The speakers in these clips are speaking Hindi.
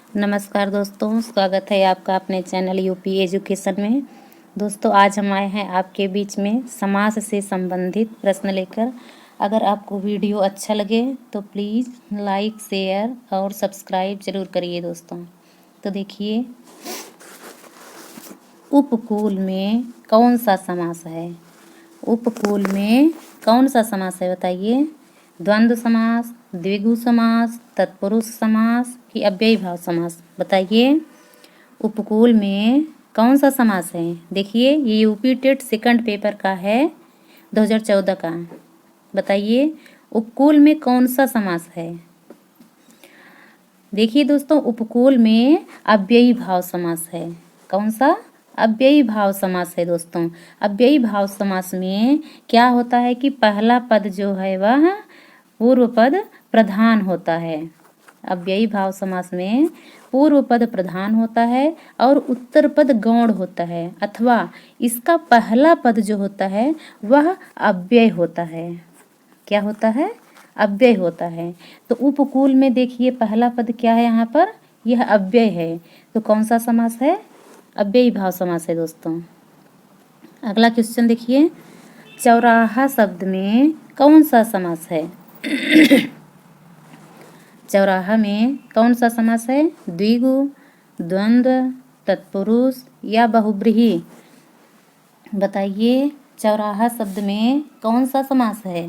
नमस्कार दोस्तों, स्वागत है आपका अपने चैनल यूपी एजुकेशन में। दोस्तों, आज हम आए हैं आपके बीच में समास से संबंधित प्रश्न लेकर। अगर आपको वीडियो अच्छा लगे तो प्लीज़ लाइक, शेयर और सब्सक्राइब जरूर करिए दोस्तों। तो देखिए, उपकूल में कौन सा समास है? उपकूल में कौन सा समास है बताइए? द्वंद्व समास, द्विगु समास, तत्पुरुष समास कि अव्ययीभाव समास? बताइए, उपकूल में कौन सा समास है? देखिए, ये यूपी टेट सेकंड पेपर का है 2014 का। बताइए, उपकूल में कौन सा समास है? देखिए दोस्तों, उपकूल में अव्ययीभाव समास है। कौन सा? अव्ययीभाव समास है दोस्तों। अव्ययीभाव समास में क्या होता है कि पहला पद जो है वह पूर्व पद प्रधान होता है। अव्ययीभाव समास में पूर्व पद प्रधान होता है और उत्तर पद गौण होता है, अथवा इसका पहला पद जो होता है वह अव्यय होता है। क्या होता है? अव्यय होता है। तो उपकूल में देखिए, पहला पद क्या है यहाँ पर? यह अव्यय है। तो कौन सा समास है? अव्ययीभाव समास है दोस्तों। अगला क्वेश्चन देखिए, चौराहा शब्द में कौन सा समास है? चौराहा में कौन सा समास है? द्विगु, द्वंद्व, तत्पुरुष या बहुब्रीहि? बताइए, चौराहा शब्द में कौन सा समास है?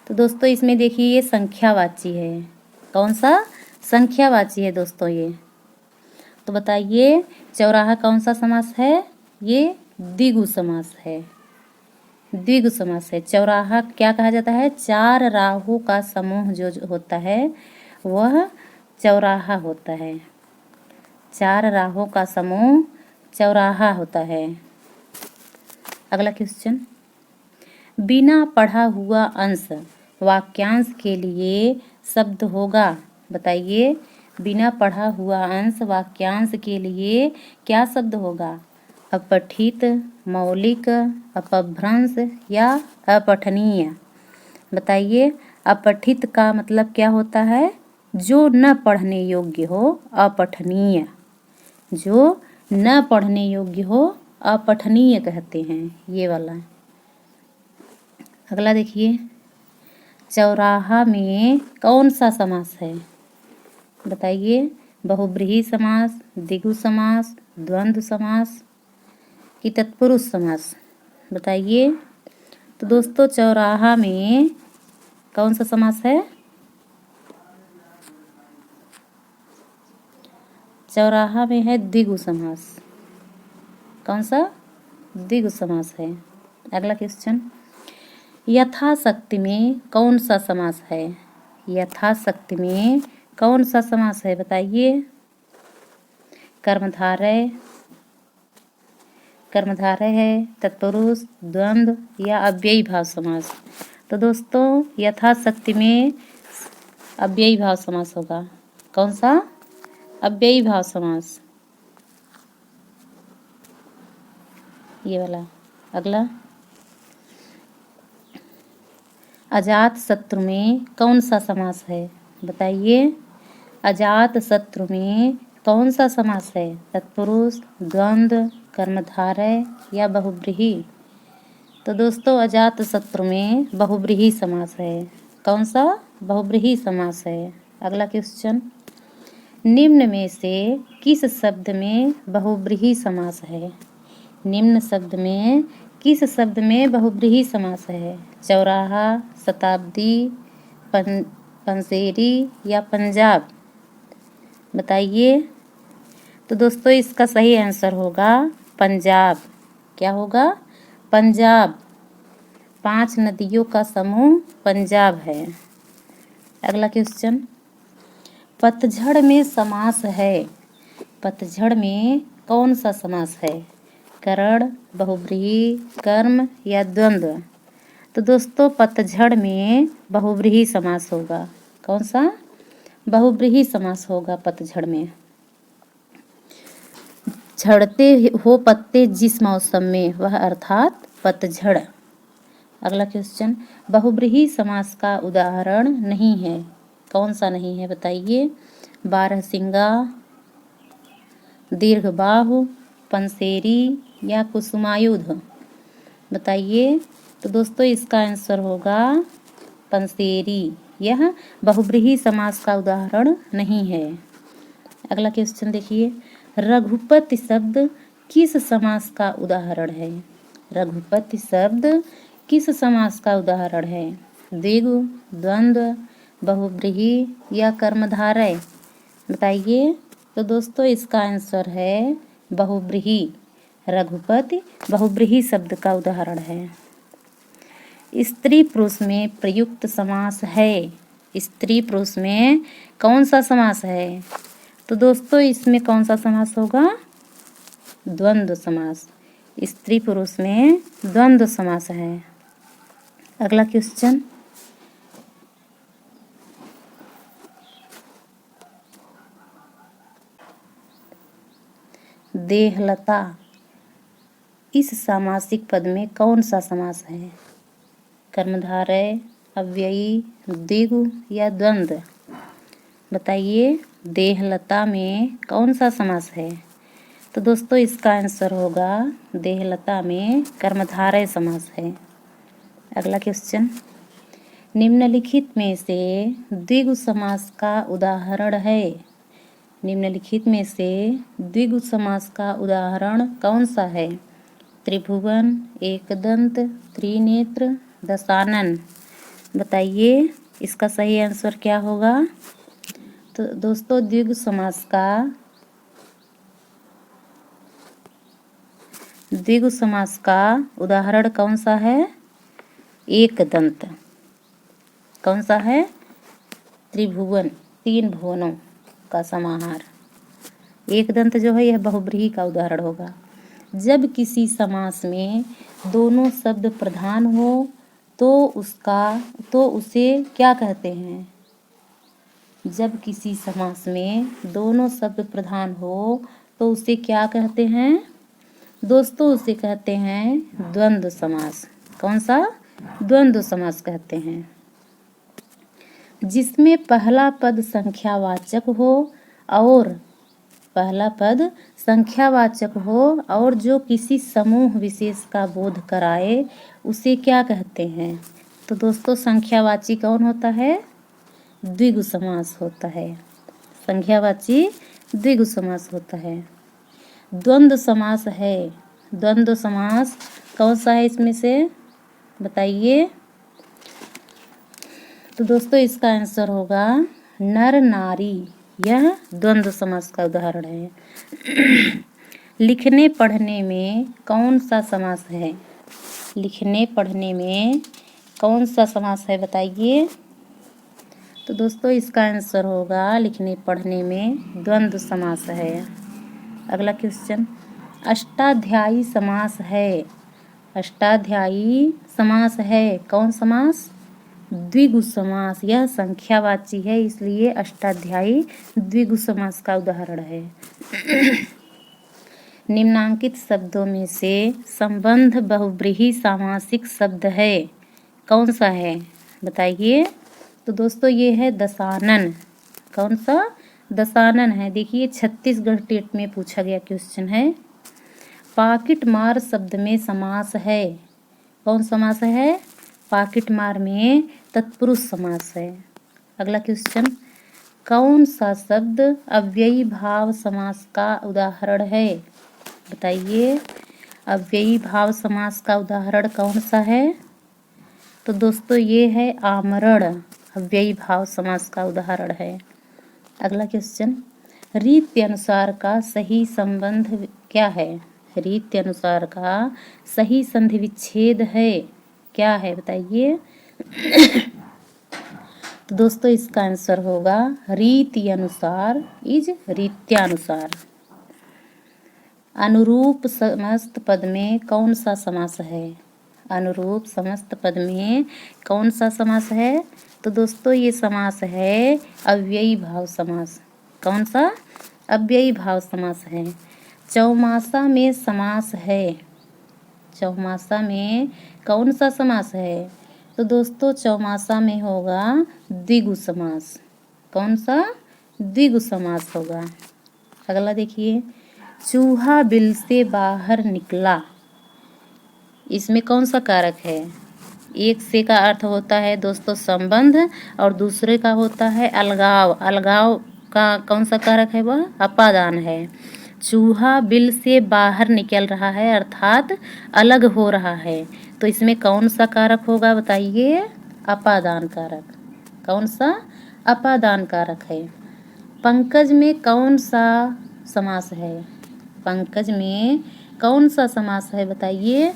तो दोस्तों, इसमें देखिए ये संख्यावाची है। कौन सा? संख्यावाची है दोस्तों ये। तो बताइए, चौराहा कौन सा समास है? ये द्विगु समास है। द्विगु समास है। चौराहा क्या कहा जाता है? चार राहु का समूह जो होता है वह चौराहा होता है। चार राहु का समूह चौराहा होता है। अगला क्वेश्चन, बिना पढ़ा हुआ अंश वाक्यांश के लिए शब्द होगा। बताइए, बिना पढ़ा हुआ अंश वाक्यांश के लिए क्या शब्द होगा? अपठित, मौलिक, अपभ्रंश या अपठनीय? बताइए, अपठित का मतलब क्या होता है? जो न पढ़ने योग्य हो, अपठनीय। जो न पढ़ने योग्य हो अपठनीय कहते हैं, ये वाला। अगला देखिए, चौराहा में कौन सा समास है? बताइए, बहुब्रीहि समास, द्विगु समास, द्वंद्व समास कि तत्पुरुष समास? बताइए। तो दोस्तों, चौराहा में कौन सा समास है? चौराहा में है द्विगु समास। कौन सा? द्विगु समास है। अगला क्वेश्चन, यथाशक्ति में कौन सा समास है? यथाशक्ति में कौन सा समास है? बताइए। कर्मधारय, कर्मधारय है, तत्पुरुष, द्वंद्व या अव्ययीभाव समास? तो दोस्तों, यथाशक्ति में अव्ययीभाव समास होगा। कौन सा? अव्ययीभाव समास, ये वाला। अगला, अजात शत्रु में कौन सा समास है? बताइए, अजात शत्रु में कौन सा समास है? तत्पुरुष, द्वंद्व, कर्मधारय या बहुब्रीहि? तो दोस्तों, अजात शत्रु में बहुब्रीहि समास है। कौन सा? बहुब्रीहि समास है। अगला क्वेश्चन, निम्न में से किस शब्द में बहुब्रीहि समास है? निम्न शब्द में किस शब्द में बहुब्रीहि समास है? चौराहा, शताब्दी, पंसेरी या पंजाब? बताइए। तो दोस्तों, इसका सही आंसर होगा पंजाब। क्या होगा? पंजाब। 5 नदियों का समूह पंजाब है। अगला क्वेश्चन, पतझड़ में समास है। पतझड़ में कौन सा समास है? करण, बहुब्रीहि, कर्म या द्वंद्व? तो दोस्तों, पतझड़ में बहुब्रीहि समास होगा। कौन सा? बहुब्रीहि समास होगा पतझड़ में। झड़ते हो पत्ते जिस मौसम में, वह अर्थात पतझड़। अगला क्वेश्चन, बहुब्रीहि समास का उदाहरण नहीं है। कौन सा नहीं है? बताइए। बारहसिंगा, दीर्घ बाहु, पंसेरी या कुसुमायुध? बताइए। तो दोस्तों इसका आंसर होगा पंसेरी। यह बहुब्रीहि समास का उदाहरण नहीं है। अगला क्वेश्चन देखिए, रघुपति शब्द किस समास का उदाहरण है? रघुपति शब्द किस समास का उदाहरण है? द्विगु, द्वंद्व, बहुब्रीहि या कर्मधारय? बताइए। तो दोस्तों इसका आंसर है बहुब्रीहि। रघुपति बहुब्रीहि शब्द का उदाहरण है। स्त्री पुरुष में प्रयुक्त समास है। स्त्री पुरुष में कौन सा समास है? तो दोस्तों इसमें कौन सा समास होगा? द्वंद्व समास। स्त्री पुरुष में द्वंद्व समास है। अगला क्वेश्चन, देहलता इस सामासिक पद में कौन सा समास है? कर्मधारय, अव्ययी, द्विगु या द्वंद्व? बताइए। देहलता में कौन सा समास है? तो दोस्तों इसका आंसर होगा देहलता में कर्मधारय समास है। अगला क्वेश्चन, निम्नलिखित में से द्विगु समास का उदाहरण है। निम्नलिखित में से द्विगु समास का उदाहरण कौन सा है? त्रिभुवन, एकदंत, त्रिनेत्र, दशानन? बताइए इसका सही आंसर क्या होगा? तो दोस्तों द्विगु समास का उदाहरण कौन सा है? एकदंत। कौन सा है? त्रिभुवन, 3 भुवनों का समाहार। एकदंत जो है यह बहुब्रीहि का उदाहरण होगा। जब किसी समास में दोनों शब्द प्रधान हो तो उसे क्या कहते हैं? जब किसी समास में दोनों शब्द प्रधान हो तो उसे क्या कहते हैं? दोस्तों उसे कहते हैं द्वंद्व समास। कौन सा? द्वंद्व समास कहते हैं। जिसमें पहला पद संख्यावाचक हो और जो किसी समूह विशेष का बोध कराए उसे क्या कहते हैं? तो दोस्तों संख्यावाची कौन होता है? द्विगु समास होता है। संख्यावाची द्विगु समास होता है। द्वंद्व समास है। द्वंद्व समास कौन सा है इसमें से? बताइए। तो दोस्तों इसका आंसर होगा नर नारी। यह द्वंद्व समास का उदाहरण है। लिखने पढ़ने में कौन सा समास है? लिखने पढ़ने में कौन सा समास है? बताइए। तो दोस्तों इसका आंसर होगा लिखने पढ़ने में द्वंद्व समास है। अगला क्वेश्चन, अष्टाध्यायी समास है। अष्टाध्यायी समास है। कौन समास? द्विगु समास। यह संख्यावाची है इसलिए अष्टाध्यायी द्विगु समास का उदाहरण है। निम्नांकित शब्दों में से संबंध बहुब्रीहि सामासिक शब्द है। कौन सा है? बताइए। तो दोस्तों ये है दशानन। कौन सा? दशानन है। देखिए छत्तीसगढ़ टेट में पूछा गया क्वेश्चन है। पाकिट मार शब्द में समास है। कौन समास है? पाकिट मार में तत्पुरुष समास है। अगला क्वेश्चन, कौन सा शब्द अव्ययी भाव समास का उदाहरण है? बताइए। अव्ययी भाव समास का उदाहरण कौन सा है? तो दोस्तों ये है आमरण। अव्ययी भाव समास का उदाहरण है। अगला क्वेश्चन, रीति अनुसार का सही संबंध क्या है? रीति अनुसार का सही संधि विच्छेद है क्या है? बताइए। तो दोस्तों इसका आंसर होगा रीति अनुसार इज रीत्यानुसार। अनुरूप समस्त पद में कौन सा समास है? अनुरूप समस्त पद में कौन सा समास है? तो दोस्तों ये समास है अव्ययी भाव समास। कौन सा? अव्ययी भाव समास है। चौमासा में समास है। चौमासा में कौन सा समास है? तो दोस्तों चौमासा में होगा द्विगु समास। कौन सा? द्विगु समास होगा। अगला देखिए, चूहा बिल से बाहर निकला, इसमें कौन सा कारक है? एक से का अर्थ होता है दोस्तों संबंध और दूसरे का होता है अलगाव। अलगाव का कौन सा कारक है? वह अपादान है। चूहा बिल से बाहर निकल रहा है अर्थात अलग हो रहा है, तो इसमें कौन सा कारक होगा बताइए? अपादान कारक। कौन सा? अपादान कारक है। पंकज में कौन सा समास है? पंकज में कौन सा समास है बताइए?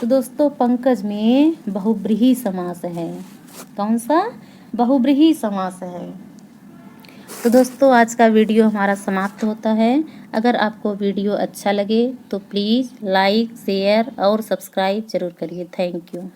तो दोस्तों पंकज में बहुब्रीहि समास है। कौन सा? बहुब्रीहि समास है। तो दोस्तों आज का वीडियो हमारा समाप्त होता है। अगर आपको वीडियो अच्छा लगे तो प्लीज़ लाइक, शेयर और सब्सक्राइब जरूर करिए। Thank you.